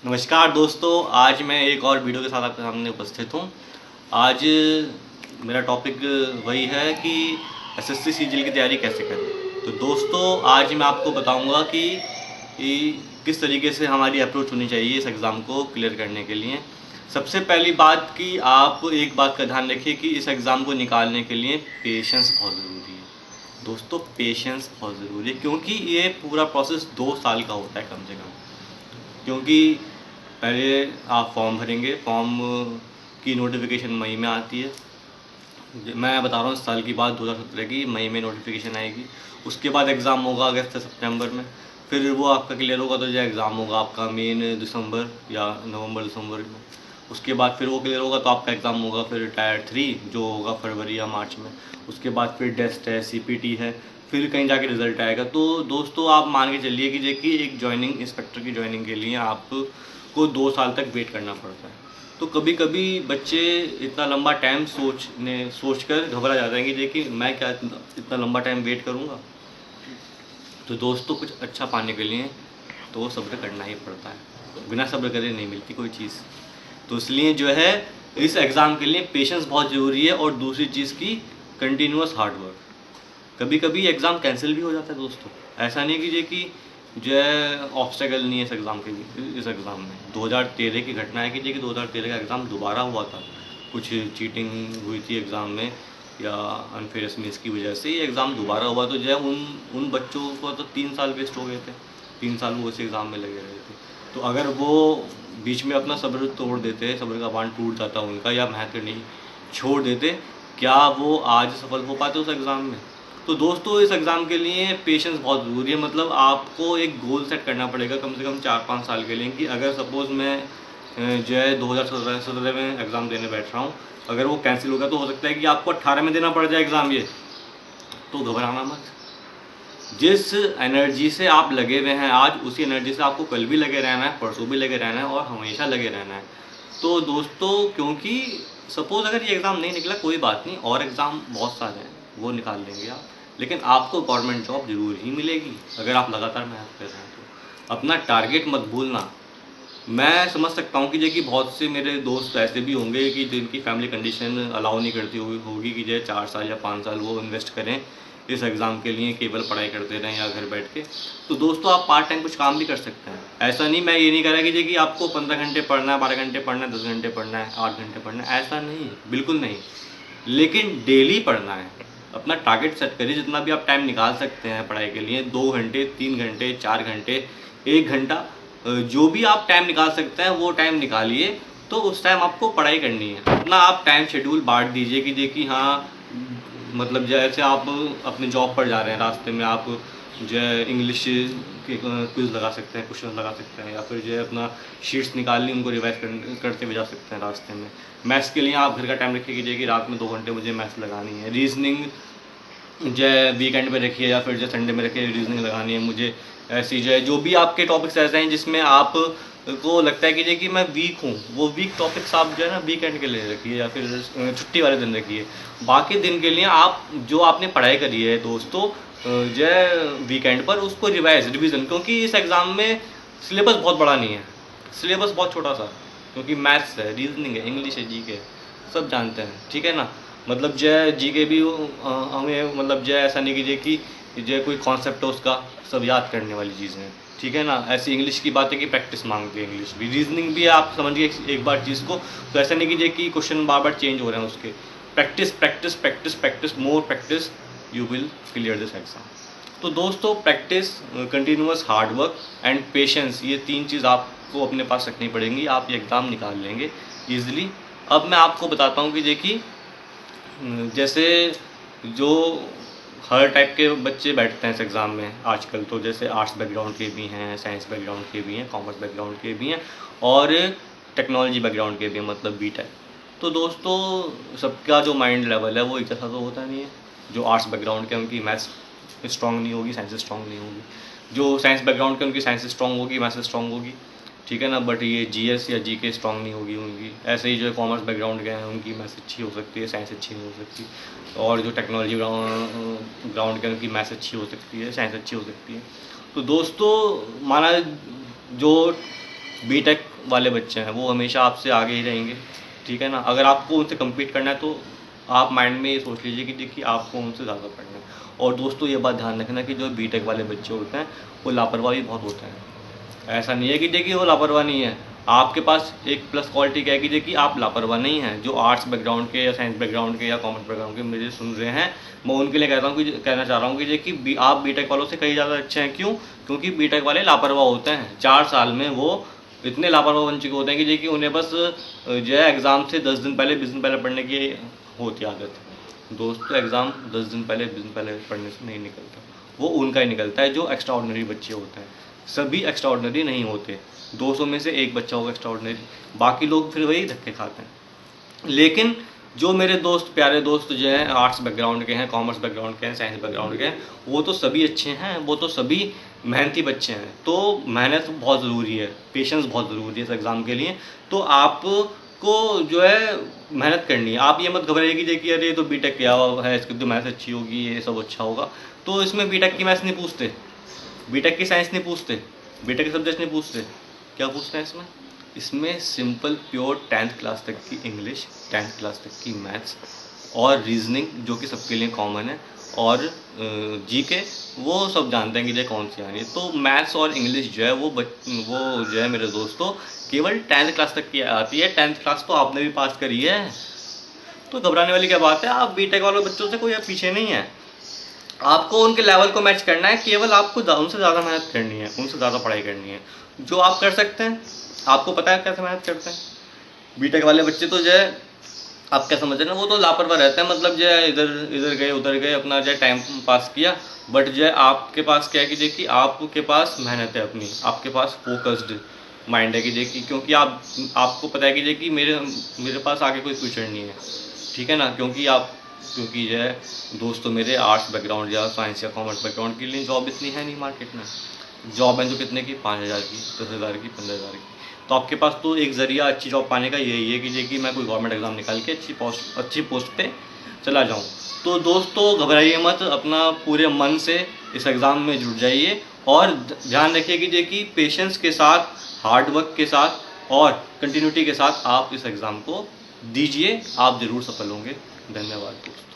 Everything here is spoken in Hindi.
नमस्कार दोस्तों, आज मैं एक और वीडियो के साथ आपके सामने उपस्थित हूँ। आज मेरा टॉपिक वही है कि एसएससी सीजीएल की तैयारी कैसे करें। तो दोस्तों, आज मैं आपको बताऊंगा कि किस तरीके से हमारी अप्रोच होनी चाहिए इस एग्ज़ाम को क्लियर करने के लिए। सबसे पहली बात कि आप एक बात का ध्यान रखिए कि इस एग्ज़ाम को निकालने के लिए पेशेंस बहुत ज़रूरी है। दोस्तों, पेशेंस बहुत ज़रूरी है क्योंकि ये पूरा प्रोसेस 2 साल का होता है कम से कम। क्योंकि पहले आप फॉर्म भरेंगे, फॉर्म की नोटिफिकेशन मई में आती है। मैं बता रहा हूँ, इस साल की बात 2017 की मई में नोटिफिकेशन आएगी। उसके बाद एग्ज़ाम होगा अगस्त से सितंबर में। फिर वो आपका क्लियर होगा तो जो एग्ज़ाम होगा आपका मेन दिसंबर या नवंबर दिसंबर में। उसके बाद फिर वो क्लियर होगा तो आपका एग्ज़ाम होगा फिर टायर 3 जो होगा फरवरी या मार्च में। उसके बाद फिर टेस्ट है, सीपीटी है, फिर कहीं जाके रिजल्ट आएगा। तो दोस्तों, आप मान के चलिए कि देखिए एक जॉइनिंग इंस्पेक्टर की जॉइनिंग के लिए आपको 2 साल तक वेट करना पड़ता है। तो कभी कभी बच्चे इतना लंबा टाइम सोच कर घबरा जाते हैं कि देखिए मैं क्या इतना लंबा टाइम वेट करूँगा। तो दोस्तों, कुछ अच्छा पाने के लिए तो सब्र करना ही पड़ता है, बिना सब्र करे नहीं मिलती कोई चीज़। तो इसलिए जो है इस एग्ज़ाम के लिए पेशेंस बहुत ज़रूरी है, और दूसरी चीज़ की कंटिन्यूअस हार्ड वर्क। कभी कभी एग्ज़ाम कैंसिल भी हो जाता है दोस्तों। ऐसा नहीं कीजिए कि जो है ऑब्स्टेकल नहीं है इस एग्ज़ाम में। 2013 की घटना है कि देखिए 2013 का एग्ज़ाम दोबारा हुआ था। कुछ चीटिंग हुई थी एग्ज़ाम में या अनफेयरनेस की वजह से ये एग्ज़ाम दोबारा हुआ। तो जो है उन बच्चों को तो 3 साल वेस्ट हो गए थे। 3 साल वो उस एग्ज़ाम में लगे रहे थे। तो अगर वो बीच में अपना सब्र तोड़ देते, सब्र का बांध टूट जाता उनका, या मेहनत करनी छोड़ देते, क्या वो आज सफल हो पाते उस एग्ज़ाम में? तो दोस्तों, इस एग्ज़ाम के लिए पेशेंस बहुत ज़रूरी है। मतलब आपको एक गोल सेट करना पड़ेगा कम से कम 4-5 साल के लिए कि अगर सपोज़ मैं जो है 2017 में एग्ज़ाम देने बैठ रहा हूँ, अगर वो कैंसिल होगा तो हो सकता है कि आपको 18 में देना पड़ जाए एग्ज़ाम ये। तो घबराना मत। जिस एनर्जी से आप लगे हुए हैं आज, उसी एनर्जी से आपको कल भी लगे रहना है, परसों भी लगे रहना है और हमेशा लगे रहना है। तो दोस्तों, क्योंकि सपोज़ अगर ये एग्ज़ाम नहीं निकला कोई बात नहीं, और एग्ज़ाम बहुत सारे हैं, वो निकाल लेंगे आप। लेकिन आपको गवर्नमेंट जॉब ज़रूर ही मिलेगी अगर आप लगातार मेहनत कर रहे हैं तो। अपना टारगेट मत भूलना। मैं समझ सकता हूँ कि देखिए बहुत से मेरे दोस्त ऐसे भी होंगे कि जिनकी फैमिली कंडीशन अलाउ नहीं करती होगी कि जो 4 साल या 5 साल वो इन्वेस्ट करें इस एग्ज़ाम के लिए, केवल पढ़ाई करते रहें या घर बैठ के। तो दोस्तों, आप पार्ट टाइम कुछ काम भी कर सकते हैं। ऐसा नहीं, मैं ये नहीं कह रहा कि देखिए आपको 15 घंटे पढ़ना है, 12 घंटे पढ़ना है, 10 घंटे पढ़ना है, 8 घंटे पढ़ना है, ऐसा नहीं, बिल्कुल नहीं। लेकिन डेली पढ़ना है। अपना टारगेट सेट करिए, जितना भी आप टाइम निकाल सकते हैं पढ़ाई के लिए, 2 घंटे, 3 घंटे, 4 घंटे, 1 घंटा, जो भी आप टाइम निकाल सकते हैं वो टाइम निकालिए। तो उस टाइम आपको पढ़ाई करनी है। अपना आप टाइम शेड्यूल बांट दीजिए कि देखिए हाँ, मतलब जैसे आप अपने जॉब पर जा रहे हैं, रास्ते में आप जो है इंग्लिश के क्विज़ लगा सकते हैं, क्वेश्चन लगा सकते हैं, या फिर जो है अपना शीट्स निकाल ली, उनको रिवाइज करते हुए जा सकते हैं रास्ते में। मैथ्स के लिए आप घर का टाइम रखिए कि देखिए रात में 2 घंटे मुझे मैथ्स लगानी है। रीजनिंग जो है वीकेंड पे रखिए या फिर जो संडे में रखिए, रीजनिंग लगानी है मुझे। ऐसी जो भी आपके टॉपिक्स ऐसे हैं जिसमें आप को लगता है कि देखिए मैं वीक हूँ, वो वीक टॉपिक्स आप जो है ना वीकेंड के लिए रखिए या फिर छुट्टी वाले दिन रखिए। बाकी दिन के लिए आप जो आपने पढ़ाई करी है दोस्तों जो है वीकेंड पर, उसको रिवीजन, क्योंकि इस एग्ज़ाम में सिलेबस बहुत बड़ा नहीं है, सिलेबस बहुत छोटा सा। क्योंकि मैथ्स है, रीजनिंग है, इंग्लिश है, जीके है, सब जानते हैं, ठीक है ना। मतलब जो है जीके भी हमें मतलब जो है ऐसा नहीं कीजिए कि जो है कोई कॉन्सेप्ट है उसका सब याद करने वाली चीज़ें हैं, ठीक है ना। ऐसी इंग्लिश की बात है कि प्रैक्टिस मांगती है इंग्लिश भी, रीजनिंग भी आप समझिए एक बार चीज़ को। तो ऐसा नहीं कीजिए कि क्वेश्चन बार बार चेंज हो रहे हैं उसके। Practice practice practice practice, more practice, you will clear this exam. तो दोस्तों, practice, continuous hard work and patience, ये 3 चीज़ आपको अपने पास रखनी पड़ेंगी, आप ये एग्ज़ाम निकाल लेंगे ईजिली। अब मैं आपको बताता हूँ कि देखिए जैसे जो हर टाइप के बच्चे बैठते हैं इस एग्ज़ाम में आजकल, तो जैसे आर्ट्स बैकग्राउंड के भी हैं, साइंस बैकग्राउंड के भी हैं, कॉमर्स बैकग्राउंड के भी हैं, और टेक्नोलॉजी बैकग्राउंड के भी हैं, मतलब बीटेक। तो दोस्तों, सबका जो माइंड लेवल है वो एक जैसा तो होता नहीं है। जो आर्ट्स बैकग्राउंड के उनकी मैथ्स स्ट्रॉन्ग नहीं होगी, साइंस स्ट्रॉन्ग नहीं होगी। जो साइंस बैकग्राउंड के उनकी साइंस स्ट्रॉन्ग होगी, मैथ्स स्ट्रॉन्ग होगी, ठीक है ना। बट ये जीएस या जीके स्ट्रॉन्ग नहीं होगी उनकी। ऐसे ही जो कॉमर्स बैकग्राउंड के हैं उनकी मैथ्स अच्छी हो सकती है, साइंस अच्छी नहीं हो सकती। और जो टेक्नोलॉजी ग्राउंड के उनकी मैथ्स अच्छी हो सकती है, साइंस अच्छी हो सकती है। तो दोस्तों, माना जो बीटेक वाले बच्चे हैं वो हमेशा आपसे आगे ही रहेंगे, ठीक है ना। अगर आपको उनसे कम्पीट करना है तो आप माइंड में ये सोच लीजिए कि देखिए आपको उनसे ज़्यादा पढ़ना है। और दोस्तों ये बात ध्यान रखना कि जो बीटेक वाले बच्चे होते हैं वो लापरवाह भी बहुत होते हैं। ऐसा नहीं है कि देखिए वो लापरवाह नहीं है, आपके पास एक प्लस क्वालिटी क्या है कि देखिए आप लापरवाह नहीं हैं। जो आर्ट्स बैकग्राउंड के या साइंस बैकग्राउंड के या कॉमर्स बैकग्राउंड के मुझे सुन रहे हैं, मैं उनके लिए कहना चाह रहा हूँ कि देखिए आप बीटेक वालों से कहीं ज़्यादा अच्छे हैं। क्यों? क्योंकि बीटेक वाले लापरवाह होते हैं। 4 साल में वो इतने लापरवाह बन चुके होते हैं कि देखिए उन्हें बस जो है एग्ज़ाम से 10 दिन पहले 20 दिन पहले पढ़ने की होती आदत है। दोस्तों एग्ज़ाम 10 दिन पहले 20 दिन पहले पढ़ने से नहीं निकलता, वो उनका ही निकलता है जो एक्स्ट्रा ऑर्डिनरी बच्चे होते हैं। सभी एक्स्ट्रा ऑर्डिनरी नहीं होते, 200 में से एक बच्चा होगा एक्स्ट्रा ऑर्डिनरी, बाकी लोग फिर वही धक्के खाते हैं। लेकिन जो मेरे दोस्त प्यारे दोस्त जो हैं आर्ट्स बैकग्राउंड के हैं, कॉमर्स बैकग्राउंड के हैं, साइंस बैकग्राउंड के हैं, वो तो सभी अच्छे हैं, वो तो सभी मेहनती बच्चे हैं। तो मेहनत बहुत ज़रूरी है, पेशेंस बहुत ज़रूरी है इस एग्ज़ाम के लिए। तो आपको जो है मेहनत करनी है। आप ये मत घबराइए कि देखिए अरे ये तो बीटेक किया हुआ है, इसकी तो मैथ्स अच्छी होगी, ये सब अच्छा होगा। तो इसमें बीटेक की मैथ्स नहीं पूछते, बीटेक की साइंस नहीं पूछते, बीटेक के सब्जेक्ट नहीं पूछते। क्या पूछते हैं इसमें? इसमें सिंपल प्योर 10th क्लास तक की इंग्लिश, 10th क्लास तक की मैथ्स और रीजनिंग जो कि सबके लिए कॉमन है, और जीके वो सब जानते हैं कि ये कौन सी आनी है। तो मैथ्स और इंग्लिश जो है वो जो है मेरे दोस्तों केवल 10th क्लास तक की आती है। 10th क्लास तो आपने भी पास करी है, तो घबराने वाली क्या बात है। आप बीटेक वाले बच्चों से कोई पीछे नहीं है, आपको उनके लेवल को मैच करना है। केवल आपको उनसे ज़्यादा मेहनत करनी है, उनसे ज़्यादा पढ़ाई करनी है, जो आप कर सकते हैं। आपको पता है कैसे मेहनत करते हैं। बीटेक वाले बच्चे तो जो है आप क्या समझ रहे हैं, वो तो लापरवाह रहते हैं, मतलब जो है इधर गए उधर गए, अपना जो है टाइम पास किया। बट जो है आपके पास क्या है कि देखिए आपके पास मेहनत है अपनी, आपके पास फोकस्ड माइंड है कि देखिए, क्योंकि आपको पता है कि देखिए मेरे पास आगे कोई फ्यूचर नहीं है, ठीक है ना। क्योंकि जो है दोस्तों मेरे आर्ट्स बैकग्राउंड या साइंस या कॉमर्स बैकग्राउंड के लिए जॉब इतनी है नहीं मार्केट में। जॉब है तो कितने की, 5,000 की, 10,000 की, 15,000 की। तो आपके पास तो एक ज़रिया अच्छी जॉब पाने का यही है कि देखिए मैं कोई गवर्नमेंट एग्ज़ाम निकाल के अच्छी पोस्ट पे चला जाऊँ। तो दोस्तों घबराइए मत, अपना पूरे मन से इस एग्ज़ाम में जुट जाइए और ध्यान रखिए कि देखिए पेशेंस के साथ, हार्ड वर्क के साथ और कंटिन्यूटी के साथ आप इस एग्ज़ाम को दीजिए, आप ज़रूर सफल होंगे। धन्यवाद दोस्तों।